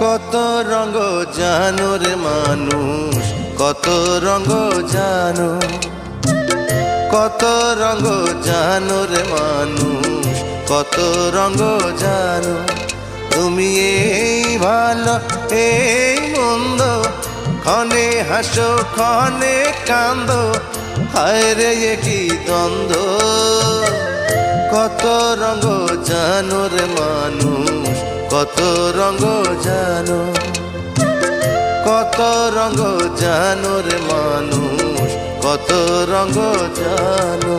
কত রঙ জানো রে মানুষ, কত রঙ জানো, কত রঙ জানো রে মানুষ, কত রঙ জানো। তুমি এই ভালো এই মন্দ, ক্ষণে হাসো ক্ষণে কান্দো, হায় রে কি দ্বন্দ্ব। কত রঙ জানো রে মানুষ, কত রঙ জানো, কত রঙ জানো রে মানুষ, কত রঙ জানো।